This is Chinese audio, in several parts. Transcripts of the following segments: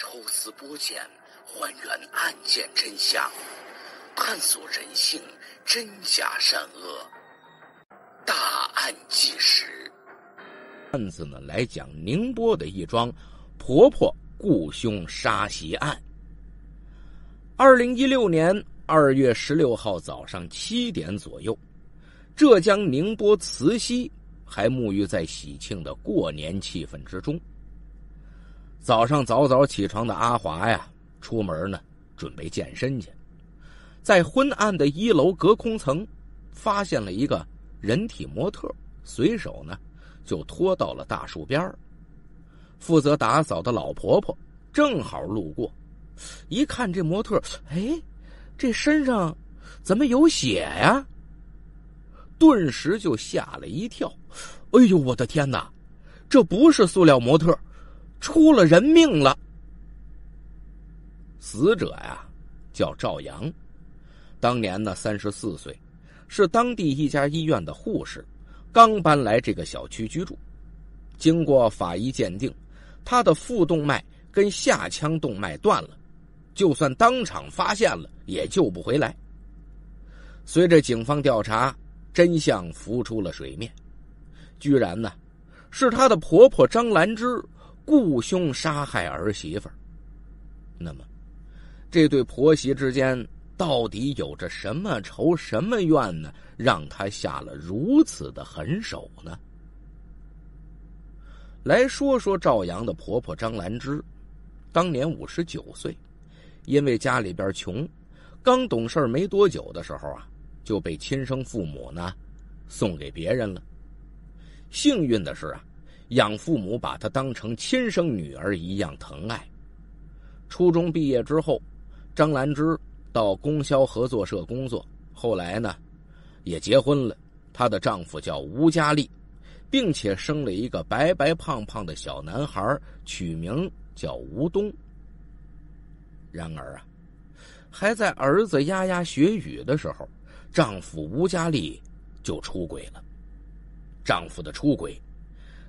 抽丝剥茧，还原案件真相，探索人性真假善恶，大案纪实。案子呢，来讲宁波的一桩婆婆雇凶杀媳案。2016年2月16号早上7点左右，浙江宁波慈溪还沐浴在喜庆的过年气氛之中。早上早早起床的阿华呀，出门呢准备健身去，在昏暗的1楼隔空层发现了一个人体模特，随手呢就拖到了大树边。负责打扫的老婆婆正好路过，一看这模特，这身上怎么有血呀？顿时就吓了一跳。哎呦，我的天哪，这不是塑料模特，出了人命了。死者呀叫赵阳，当年呢34岁，是当地一家医院的护士，刚搬来这个小区居住。经过法医鉴定，他的腹动脉跟下腔动脉断了，就算当场发现了也救不回来。随着警方调查，真相浮出了水面，居然呢是他的婆婆张兰芝雇凶杀害儿媳妇儿。那么这对婆媳之间到底有着什么仇什么怨呢，让他下了如此的狠手呢？来说说赵阳的婆婆张兰芝，当年59岁，因为家里边穷，刚懂事没多久的时候啊，就被亲生父母呢送给别人了。幸运的是啊，养父母把她当成亲生女儿一样疼爱。初中毕业之后，张兰芝到供销合作社工作，后来呢也结婚了，她的丈夫叫吴佳丽，并且生了一个白白胖胖的小男孩，取名叫吴东。然而啊，还在儿子牙牙学语的时候，丈夫吴佳丽就出轨了。丈夫的出轨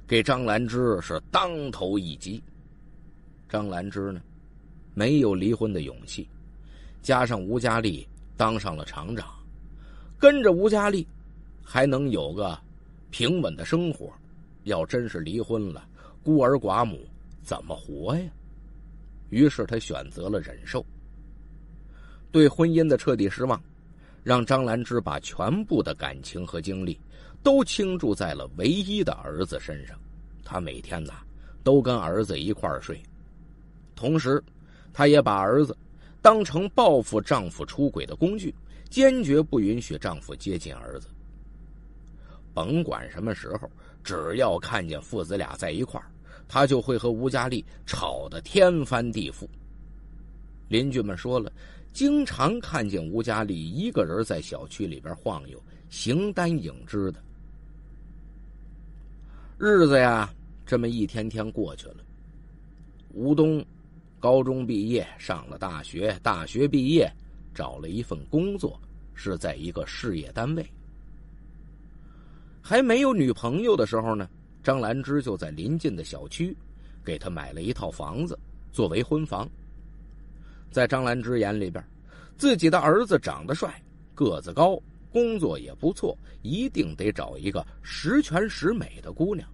给张兰芝是当头一击。张兰芝呢没有离婚的勇气，加上吴佳丽当上了厂长，跟着吴佳丽还能有个平稳的生活，要真是离婚了，孤儿寡母怎么活呀？于是他选择了忍受。对婚姻的彻底失望，让张兰芝把全部的感情和精力都倾注在了唯一的儿子身上。她每天都跟儿子一块儿睡，同时她也把儿子当成报复丈夫出轨的工具，坚决不允许丈夫接近儿子。甭管什么时候，只要看见父子俩在一块儿，她就会和吴佳丽吵得天翻地覆。邻居们说了，经常看见吴佳丽一个人在小区里边晃悠，形单影只的。日子呀这么一天天过去了。吴东高中毕业，上了大学，大学毕业找了一份工作，是在一个事业单位。还没有女朋友的时候呢，张兰芝就在邻近的小区给他买了一套房子作为婚房。在张兰芝眼里边，自己的儿子长得帅，个子高，工作也不错，一定得找一个十全十美的姑娘。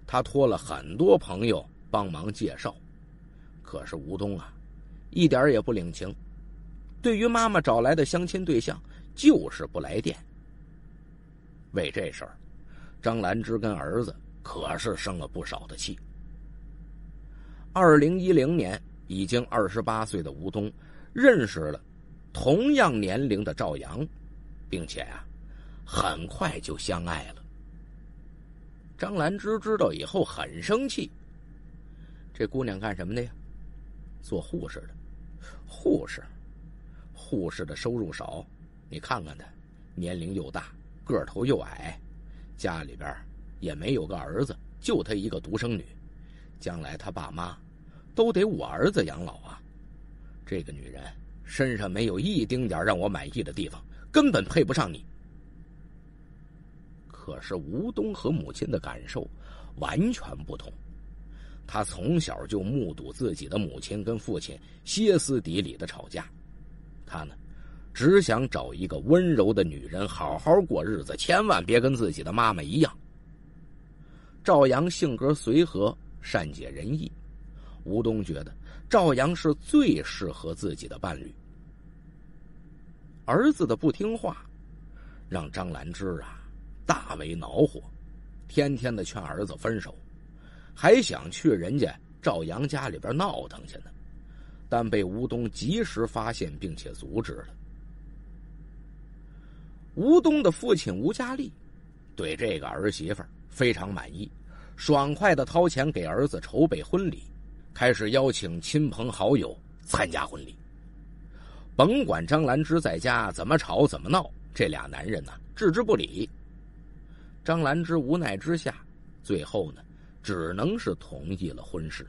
他托了很多朋友帮忙介绍，可是吴东一点也不领情，对于妈妈找来的相亲对象就是不来电。为这事儿，张兰芝跟儿子可是生了不少的气。2010年，已经28岁的吴东认识了同样年龄的赵阳，并且很快就相爱了。张兰芝知道以后很生气。这姑娘干什么的呀？做护士的。护士的收入少，你看看她，年龄又大，个头又矮，家里边也没有个儿子，就她一个独生女，将来她爸妈都得我儿子养老啊。这个女人身上没有一丁点让我满意的地方，根本配不上你。可是吴东和母亲的感受完全不同，他从小就目睹自己的母亲跟父亲歇斯底里的吵架，他呢，只想找一个温柔的女人好好过日子，千万别跟自己的妈妈一样。赵阳性格随和，善解人意，吴东觉得赵阳是最适合自己的伴侣。儿子的不听话，让张兰芝大为恼火，天天的劝儿子分手，还想去人家赵阳家里边闹腾去呢，但被吴东及时发现并且阻止了。吴东的父亲吴家立对这个儿媳妇非常满意，爽快的掏钱给儿子筹备婚礼，开始邀请亲朋好友参加婚礼。甭管张兰芝在家怎么吵怎么闹，这俩男人置之不理。张兰芝无奈之下，最后呢，只能是同意了婚事。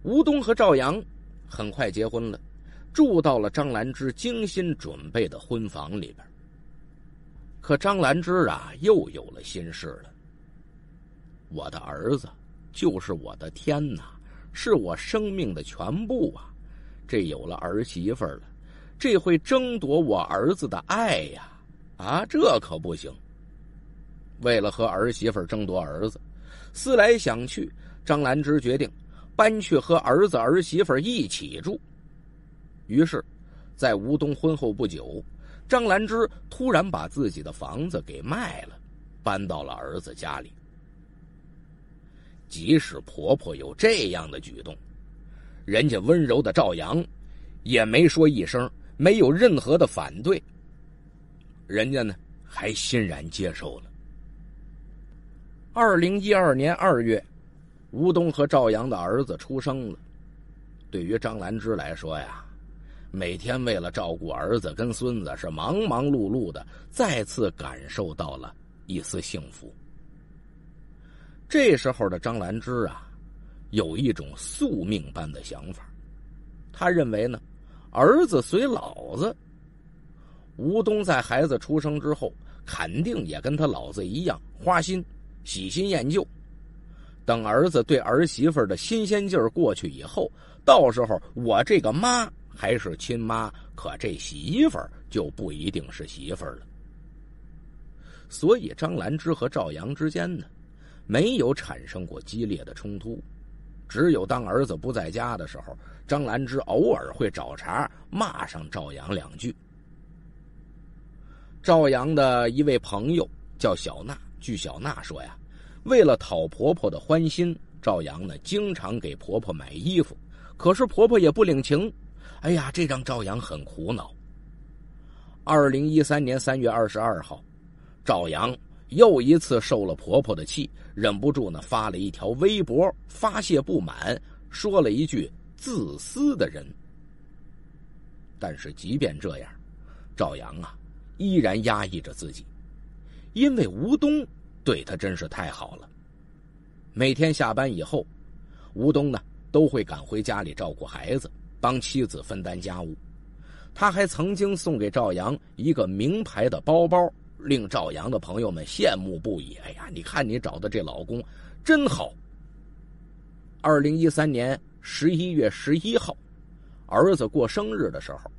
吴东和赵阳很快结婚了，住到了张兰芝精心准备的婚房里边。可张兰芝又有了心事了。我的儿子就是我的天哪，是我生命的全部啊！这有了儿媳妇了，这会争夺我儿子的爱呀！这可不行。为了和儿媳妇争夺儿子，思来想去，张兰芝决定搬去和儿子儿媳妇一起住。于是在吴东婚后不久，张兰芝突然把自己的房子给卖了，搬到了儿子家里。即使婆婆有这样的举动，人家温柔的赵阳也没说一声，没有任何的反对，人家呢还欣然接受了。2012年2月，吴东和赵阳的儿子出生了。对于张兰芝来说每天为了照顾儿子跟孙子是忙忙碌碌的，再次感受到了一丝幸福。这时候的张兰芝有一种宿命般的想法，他认为呢，儿子随老子。吴东在孩子出生之后，肯定也跟他老子一样花心，喜新厌旧。等儿子对儿媳妇的新鲜劲儿过去以后，到时候我这个妈还是亲妈，可这媳妇儿就不一定是媳妇儿了。所以张兰芝和赵阳之间呢，没有产生过激烈的冲突，只有当儿子不在家的时候，张兰芝偶尔会找茬骂上赵阳2句。赵阳的一位朋友叫小娜，据小娜说为了讨婆婆的欢心，赵阳呢经常给婆婆买衣服，可是婆婆也不领情。这让赵阳很苦恼。2013年3月22号，赵阳又一次受了婆婆的气，忍不住呢发了一条微博发泄不满，说了一句自私的人。但是即便这样，赵阳依然压抑着自己，因为吴东对他真是太好了。每天下班以后，吴东呢都会赶回家里照顾孩子，帮妻子分担家务。他还曾经送给赵阳一个名牌的包包，令赵阳的朋友们羡慕不已。你看你找的这老公真好。2013年11月11号，儿子过生日的时候，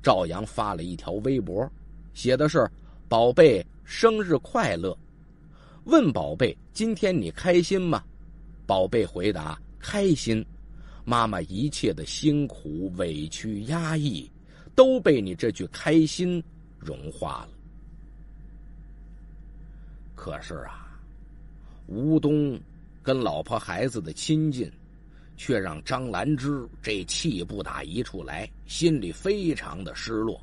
赵阳发了一条微博，写的是宝贝生日快乐，问宝贝今天你开心吗？宝贝回答开心，妈妈一切的辛苦委屈压抑都被你这句开心融化了。可是吴东跟老婆孩子的亲近却让张兰芝这气不打一处来，心里非常的失落。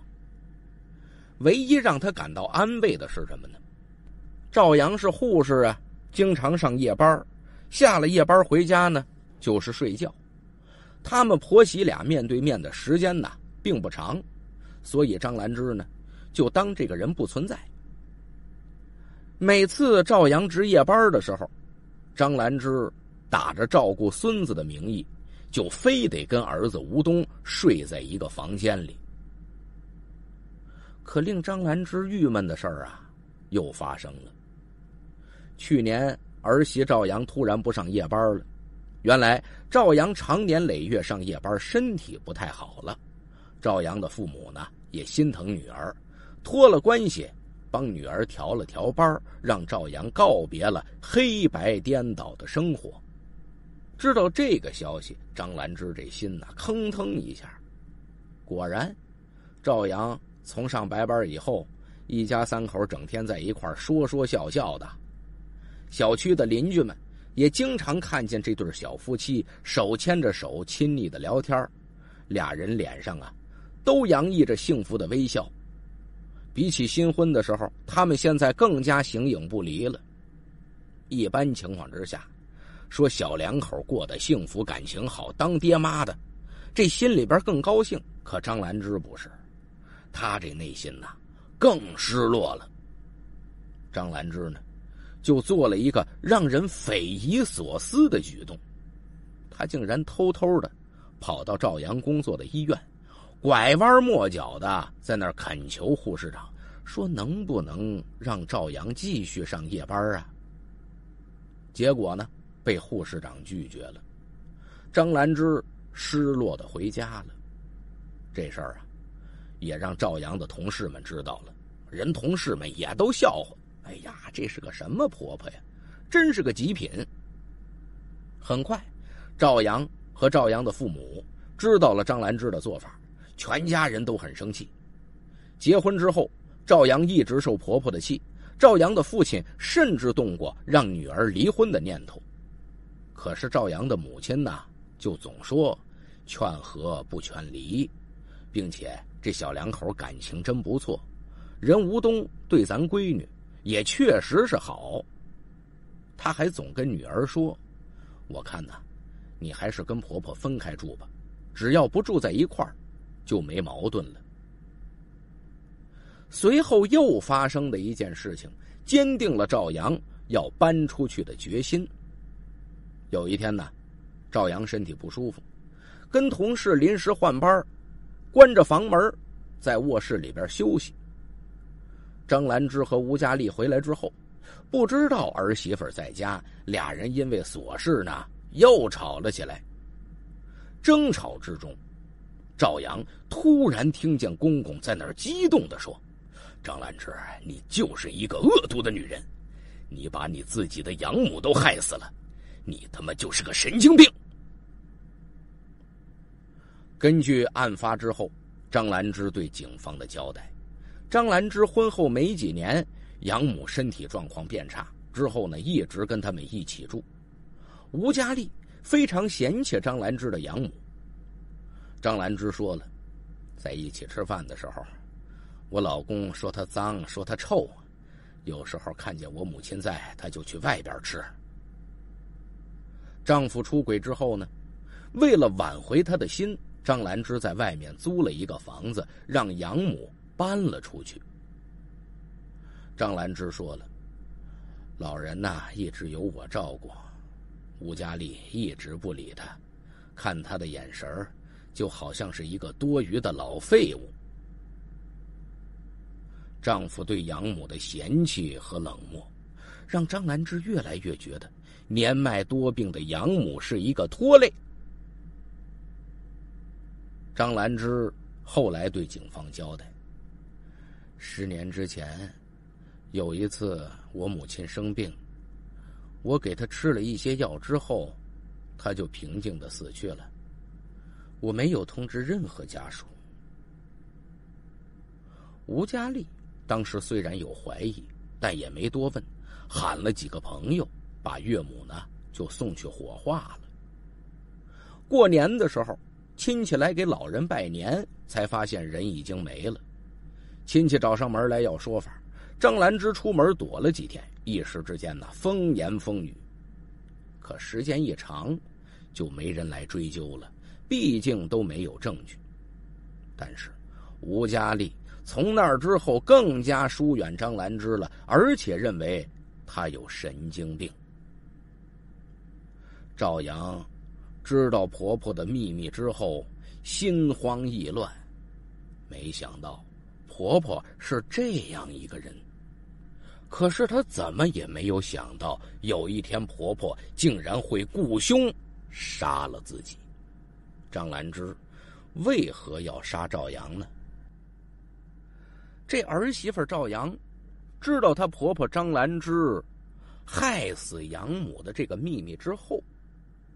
唯一让他感到安慰的是什么呢？赵阳是护士经常上夜班，下了夜班回家呢就是睡觉。他们婆媳俩面对面的时间并不长，所以张兰芝呢就当这个人不存在。每次赵阳值夜班的时候，张兰芝打着照顾孙子的名义，就非得跟儿子吴东睡在一个房间里。可令张兰芝郁闷的事儿又发生了。去年儿媳赵阳突然不上夜班了。原来赵阳常年累月上夜班，身体不太好了。赵阳的父母呢也心疼女儿，托了关系帮女儿调了调班，让赵阳告别了黑白颠倒的生活。知道这个消息，张兰芝这心呐吭腾一下。果然，赵阳从上白班以后，一家三口整天在一块说说笑笑的。小区的邻居们也经常看见这对小夫妻手牵着手亲昵的聊天，俩人脸上啊都洋溢着幸福的微笑。比起新婚的时候，他们现在更加形影不离了。一般情况之下，说小两口过得幸福，感情好，当爹妈的这心里边更高兴。可张兰芝不是，她这内心呐更失落了。张兰芝呢就做了一个让人匪夷所思的举动，她竟然偷偷的跑到赵阳工作的医院，拐弯抹角的在那儿恳求护士长，说能不能让赵阳继续上夜班啊？结果呢被护士长拒绝了。张兰芝失落的回家了。这事儿啊也让赵阳的同事们知道了，人同事们也都笑话，哎呀，这是个什么婆婆呀，真是个极品。很快赵阳和赵阳的父母知道了张兰芝的做法，全家人都很生气。结婚之后，赵阳一直受婆婆的气，赵阳的父亲甚至动过让女儿离婚的念头。可是赵阳的母亲呢就总说劝和不劝离，并且这小两口感情真不错，人吴东对咱闺女也确实是好。他还总跟女儿说，我看呢你还是跟婆婆分开住吧，只要不住在一块儿就没矛盾了。随后又发生的一件事情坚定了赵阳要搬出去的决心。有一天呢，赵阳身体不舒服，跟同事临时换班，关着房门在卧室里边休息。张兰芝和吴佳丽回来之后，不知道儿媳妇在家，俩人因为琐事呢又吵了起来。争吵之中，赵阳突然听见公公在那儿激动地说，张兰芝，你就是一个恶毒的女人，你把你自己的养母都害死了，你他妈就是个神经病。根据案发之后张兰芝对警方的交代，张兰芝婚后没几年，养母身体状况变差，之后呢一直跟他们一起住。吴佳丽非常嫌弃张兰芝的养母。张兰芝说了，在一起吃饭的时候，我老公说她脏，说她臭，有时候看见我母亲在，她就去外边吃。丈夫出轨之后呢，为了挽回她的心，张兰芝在外面租了一个房子，让养母搬了出去。张兰芝说了，老人呐一直由我照顾，吴佳丽一直不理他，看他的眼神就好像是一个多余的老废物。丈夫对养母的嫌弃和冷漠，让张兰芝越来越觉得年迈多病的养母是一个拖累。张兰芝后来对警方交代，10年之前有一次我母亲生病，我给她吃了一些药之后，她就平静地死去了，我没有通知任何家属。吴佳丽当时虽然有怀疑，但也没多问，喊了几个朋友，把岳母呢就送去火化了。过年的时候，亲戚来给老人拜年，才发现人已经没了。亲戚找上门来要说法，张兰芝出门躲了几天，一时之间呢风言风语。可时间一长，就没人来追究了，毕竟都没有证据。但是吴佳丽从那儿之后更加疏远张兰芝了，而且认为她有神经病。赵阳知道婆婆的秘密之后，心慌意乱，没想到婆婆是这样一个人。可是她怎么也没有想到，有一天婆婆竟然会雇凶杀了自己。张兰芝为何要杀赵阳呢？这儿媳妇赵阳知道她婆婆张兰芝害死养母的这个秘密之后，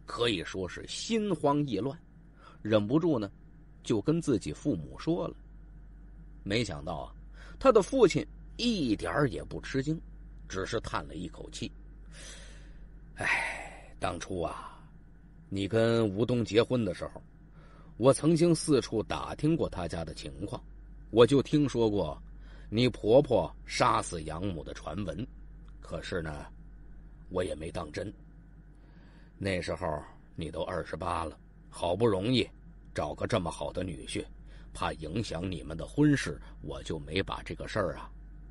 可以说是心慌意乱，忍不住呢就跟自己父母说了。没想到啊，他的父亲一点也不吃惊，只是叹了一口气。当初啊，你跟吴东结婚的时候，我曾经四处打听过他家的情况，我就听说过你婆婆杀死养母的传闻，可是呢，我也没当真。那时候你都28了，好不容易找个这么好的女婿，怕影响你们的婚事，我就没把这个事儿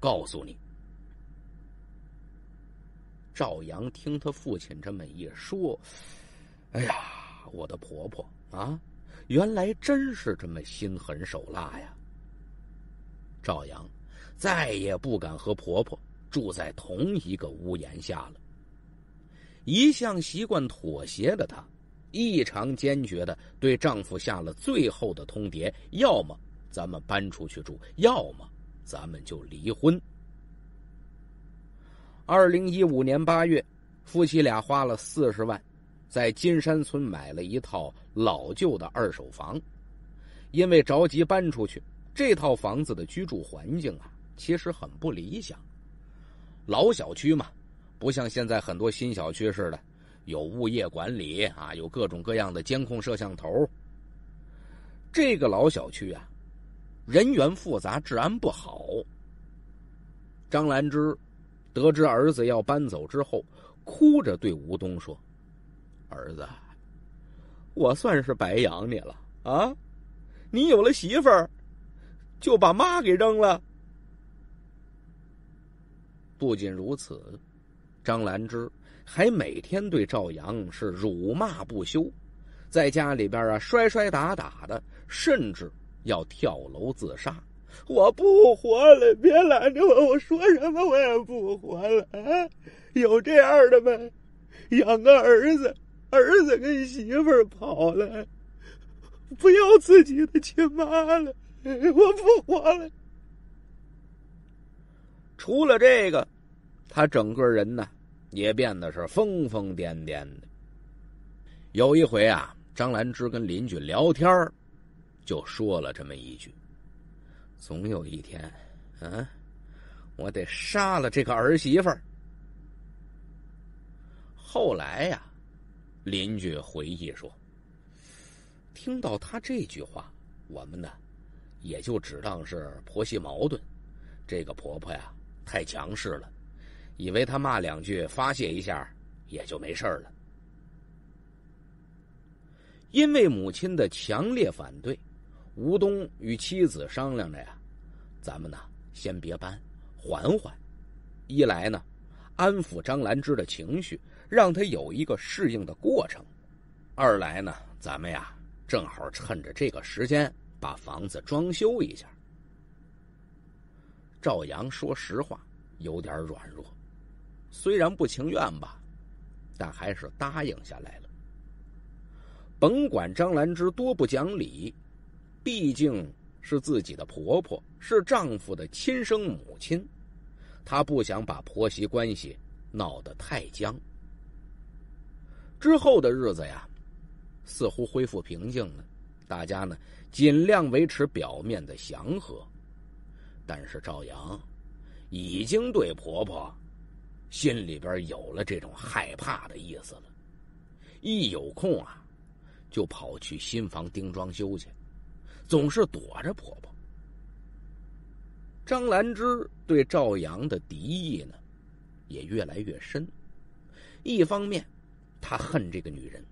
告诉你。赵阳听他父亲这么一说，我的婆婆原来真是这么心狠手辣呀。赵阳再也不敢和婆婆住在同一个屋檐下了。一向习惯妥协的她，异常坚决地对丈夫下了最后的通牒：要么咱们搬出去住，要么咱们就离婚。2015年8月，夫妻俩花了40万，在金山村买了一套老旧的2手房。因为着急搬出去，这套房子的居住环境其实很不理想。老小区嘛，不像现在很多新小区似的，有物业管理有各种各样的监控摄像头。这个老小区人员复杂，治安不好。张兰芝得知儿子要搬走之后，哭着对吴东说：儿子，我算是白养你了你有了媳妇儿就把妈给扔了。不仅如此，张兰芝还每天对赵阳是辱骂不休，在家里边摔摔打打的，甚至要跳楼自杀。我不活了，别拦着我，我说什么我也不活了有这样的吗？养个儿子跟媳妇儿跑了，不要自己的亲妈了，我不活了。除了这个，他整个人也变得是疯疯癫癫的。有一回张兰芝跟邻居聊天，就说了这么一句：总有一天我得杀了这个儿媳妇儿。后来邻居回忆说，听到他这句话，我们也就只当是婆媳矛盾。这个婆婆太强势了，以为她骂2句发泄一下也就没事了。因为母亲的强烈反对，吴东与妻子商量着咱们先别搬，缓缓。一来安抚张兰芝的情绪，让她有一个适应的过程；二来咱们正好趁着这个时间把房子装修一下。赵阳说实话有点软弱，虽然不情愿吧，但还是答应下来了。甭管张兰芝多不讲理，毕竟是自己的婆婆，是丈夫的亲生母亲，她不想把婆媳关系闹得太僵。之后的日子似乎恢复平静了，大家尽量维持表面的祥和。但是赵阳已经对婆婆心里边有了这种害怕的意思了，一有空就跑去新房盯装修去，总是躲着婆婆。张兰芝对赵阳的敌意也越来越深。一方面她恨这个女人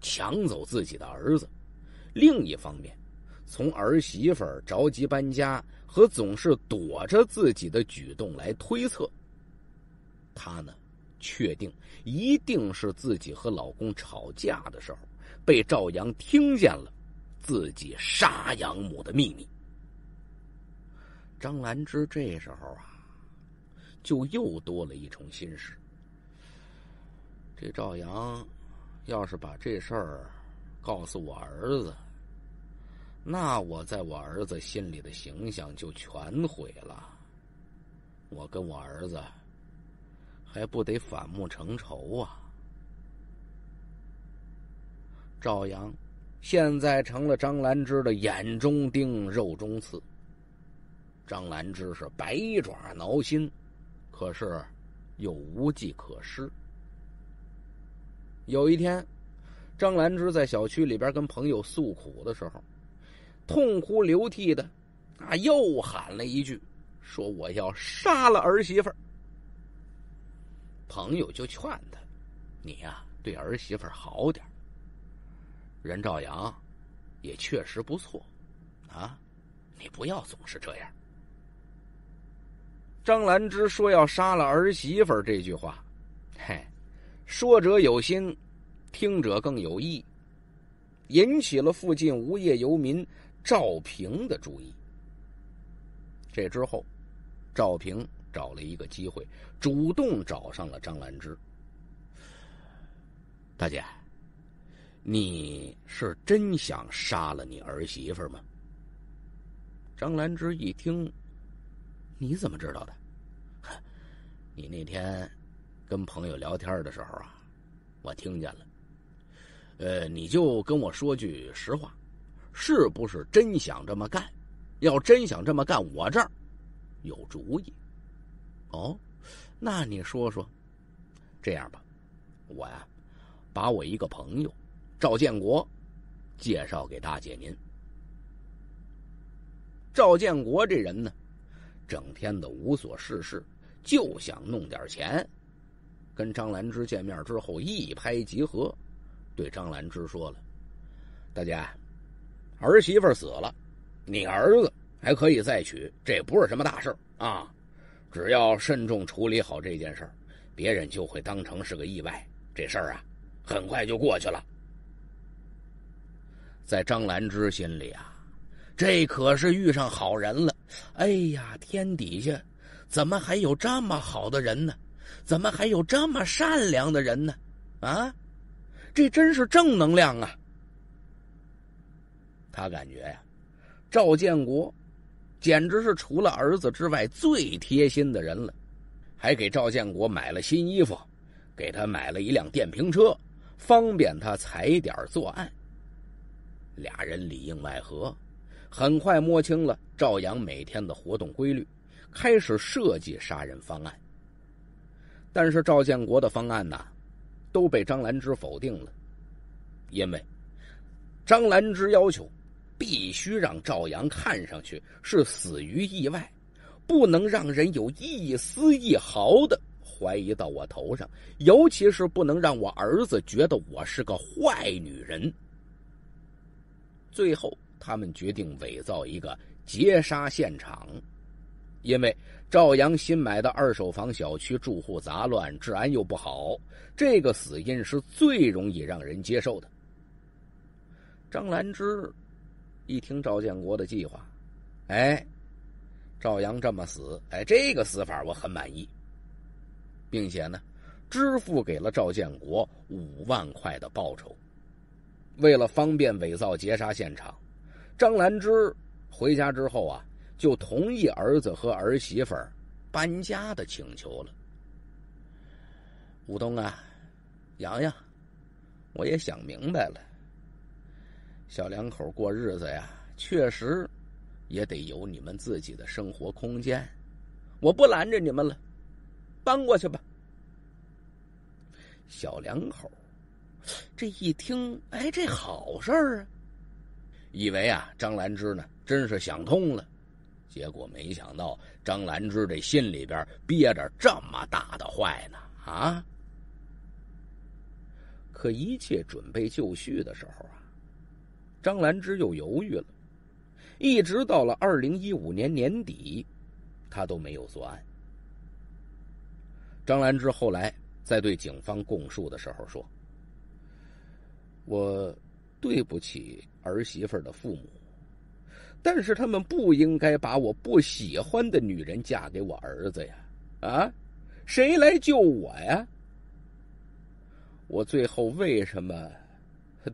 抢走自己的儿子，另一方面从儿媳妇着急搬家和总是躲着自己的举动来推测，她确定一定是自己和老公吵架的时候被赵阳听见了自己杀养母的秘密。张兰芝这时候就又多了一重心事。这赵阳要是把这事儿告诉我儿子，那我在我儿子心里的形象就全毁了，我跟我儿子还不得反目成仇啊。赵阳现在成了张兰芝的眼中钉、肉中刺。张兰芝是百爪挠心，可是又无计可施。有一天，张兰芝在小区里边跟朋友诉苦的时候，痛哭流涕的又喊了一句，说我要杀了儿媳妇儿。朋友就劝他，你呀，对儿媳妇儿好点，人赵阳也确实不错啊，你不要总是这样。张兰芝说要杀了儿媳妇儿这句话，说者有心，听者更有意，引起了附近无业游民赵平的注意。这之后，赵平找了一个机会，主动找上了张兰芝。大姐，你是真想杀了你儿媳妇吗？张兰芝一听，你怎么知道的？你那天跟朋友聊天的时候啊，我听见了。你就跟我说句实话，是不是真想这么干？要真想这么干，我这儿有主意。哦，那你说说。这样吧，我呀，把我一个朋友赵建国介绍给大姐您。赵建国这人呢，整天的无所事事，就想弄点钱。跟张兰芝见面之后一拍即合，对张兰芝说了，大姐，儿媳妇死了，你儿子还可以再娶，这不是什么大事啊，只要慎重处理好这件事儿，别人就会当成是个意外，这事儿啊很快就过去了。在张兰芝心里啊，这可是遇上好人了。哎呀，天底下怎么还有这么好的人呢？怎么还有这么善良的人呢？啊，这真是正能量啊。他感觉呀，赵建国简直是除了儿子之外最贴心的人了，还给赵建国买了新衣服，给他买了一辆电瓶车，方便他踩点作案。俩人里应外合，很快摸清了赵阳每天的活动规律，开始设计杀人方案。但是赵建国的方案呢，都被张兰芝否定了，因为张兰芝要求必须让赵阳看上去是死于意外，不能让人有一丝一毫的怀疑到我头上，尤其是不能让我儿子觉得我是个坏女人。最后他们决定伪造一个劫杀现场，因为赵阳新买的二手房小区住户杂乱，治安又不好，这个死因是最容易让人接受的。张兰芝一听赵建国的计划，赵阳这么死，这个死法我很满意，并且呢，支付给了赵建国5万块的报酬。为了方便伪造劫杀现场，张兰芝回家之后啊，就同意儿子和儿媳妇搬家的请求了。武东啊，洋洋，我也想明白了，小两口过日子呀，确实也得有你们自己的生活空间，我不拦着你们了，搬过去吧。小两口这一听，这好事儿啊，以为啊张兰芝呢真是想通了，结果没想到张兰芝这心里边憋着这么大的坏呢啊！可一切准备就绪的时候啊，张兰芝又犹豫了，一直到了2015年年底，他都没有作案。张兰芝后来在对警方供述的时候说，我对不起儿媳妇的父母，但是他们不应该把我不喜欢的女人嫁给我儿子呀。啊，谁来救我呀？我最后为什么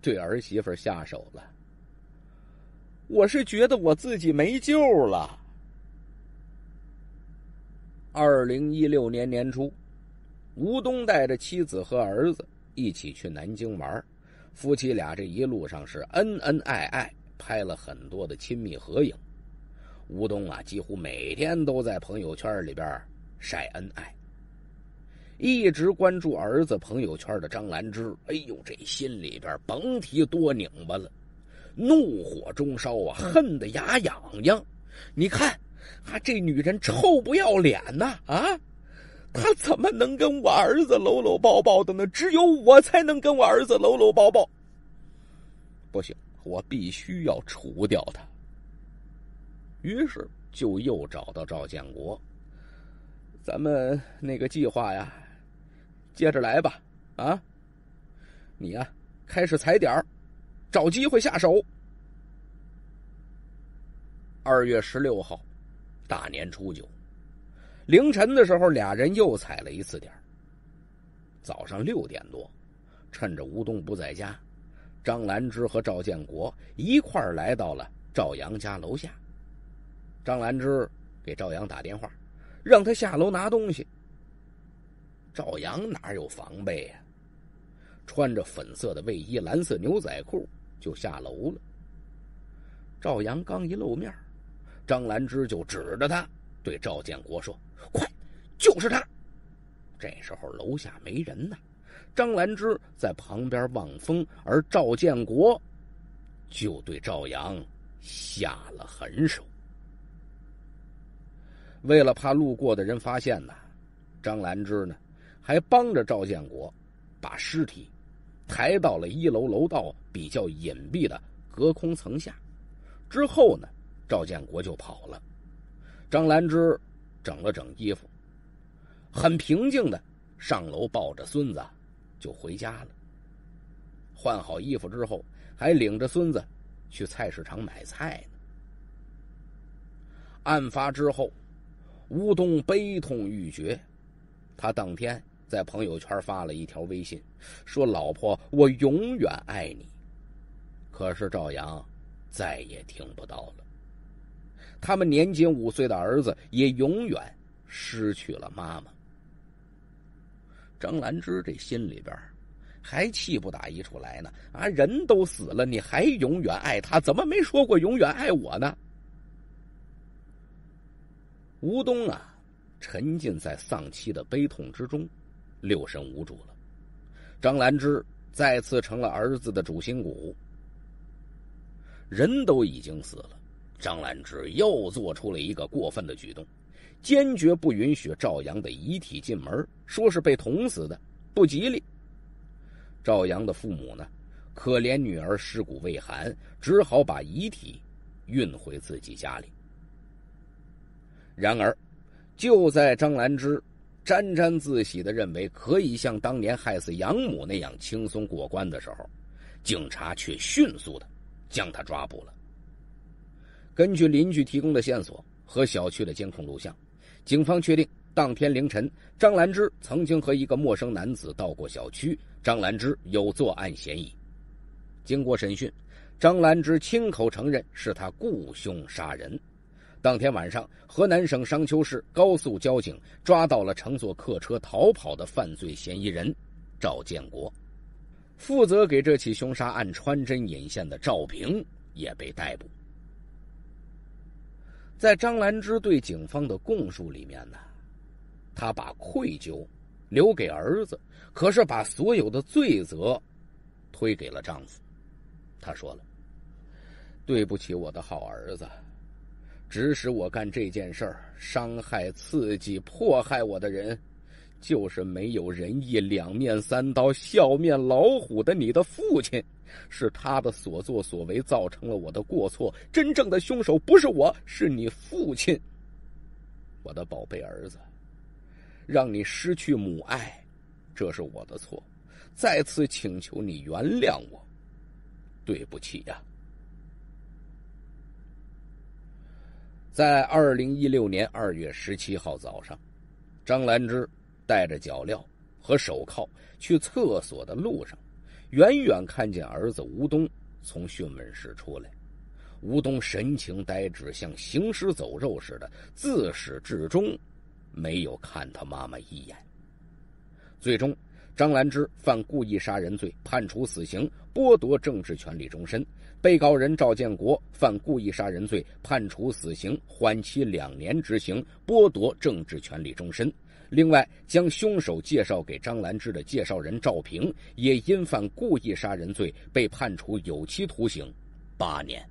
对儿媳妇下手了？我是觉得我自己没救了。2016年年初，吴东带着妻子和儿子一起去南京玩，夫妻俩这一路上是恩恩爱爱，拍了很多的亲密合影。吴东啊，几乎每天都在朋友圈里边晒恩爱。一直关注儿子朋友圈的张兰芝，哎呦，这心里边甭提多拧巴了，怒火中烧啊，恨得牙痒痒。你看这女人臭不要脸呐！她怎么能跟我儿子搂搂抱抱的呢？只有我才能跟我儿子搂搂抱抱。不行，我必须要除掉她。于是就又找到赵建国，咱们那个计划呀，接着来吧。你呀，开始踩点儿，找机会下手。2月16号，大年初9，凌晨的时候，俩人又踩了一次点。早上6点多，趁着吴东不在家，张兰芝和赵建国一块儿来到了赵阳家楼下。张兰芝给赵阳打电话，让他下楼拿东西。赵阳哪有防备呀？穿着粉色的卫衣、蓝色牛仔裤就下楼了。赵阳刚一露面，张兰芝就指着他对赵建国说：“快，就是他！”这时候楼下没人呢，张兰芝在旁边望风，而赵建国就对赵阳下了狠手。为了怕路过的人发现呢，张兰芝呢还帮着赵建国把尸体抬到了1楼楼道比较隐蔽的隔空层下。之后呢，赵建国就跑了。张兰芝整了整衣服，很平静的上楼抱着孙子就回家了。换好衣服之后，还领着孙子去菜市场买菜呢。案发之后，吴东悲痛欲绝，他当天在朋友圈发了一条微信，说：“老婆，我永远爱你。”可是赵阳再也听不到了。他们年仅5岁的儿子也永远失去了妈妈。张兰芝这心里边还气不打一处来呢，人都死了，你还永远爱他，怎么没说过永远爱我呢？吴东沉浸在丧妻的悲痛之中，六神无主了。张兰芝再次成了儿子的主心骨。人都已经死了，张兰芝又做出了一个过分的举动，坚决不允许赵阳的遗体进门，说是被捅死的，不吉利。赵阳的父母呢，可怜女儿尸骨未寒，只好把遗体运回自己家里。然而，就在张兰芝沾沾自喜地认为可以像当年害死养母那样轻松过关的时候，警察却迅速地将他抓捕了。根据邻居提供的线索和小区的监控录像，警方确定当天凌晨，张兰芝曾经和一个陌生男子到过小区，张兰芝有作案嫌疑。经过审讯，张兰芝亲口承认是他雇凶杀人。当天晚上，河南省商丘市高速交警抓到了乘坐客车逃跑的犯罪嫌疑人赵建国。负责给这起凶杀案穿针引线的赵平也被逮捕。在张兰芝对警方的供述里面呢，他把愧疚留给儿子，可是把所有的罪责推给了丈夫。他说了：“对不起我的好儿子，指使我干这件事儿，伤害、刺激、迫害我的人，就是没有仁义、两面三刀、笑面老虎的你的父亲，是他的所作所为造成了我的过错，真正的凶手不是我，是你父亲。我的宝贝儿子，让你失去母爱，这是我的错，再次请求你原谅我，对不起呀。”在2016年2月17号早上，张兰芝带着脚镣和手铐去厕所的路上，远远看见儿子吴东从讯问室出来。吴东神情呆滞，像行尸走肉似的，自始至终没有看他妈妈一眼。最终张兰芝犯故意杀人罪，判处死刑，剥夺政治权利终身。被告人赵建国犯故意杀人罪，判处死刑，缓期2年执行，剥夺政治权利终身。另外，将凶手介绍给张兰芝的介绍人赵平，也因犯故意杀人罪被判处有期徒刑8年。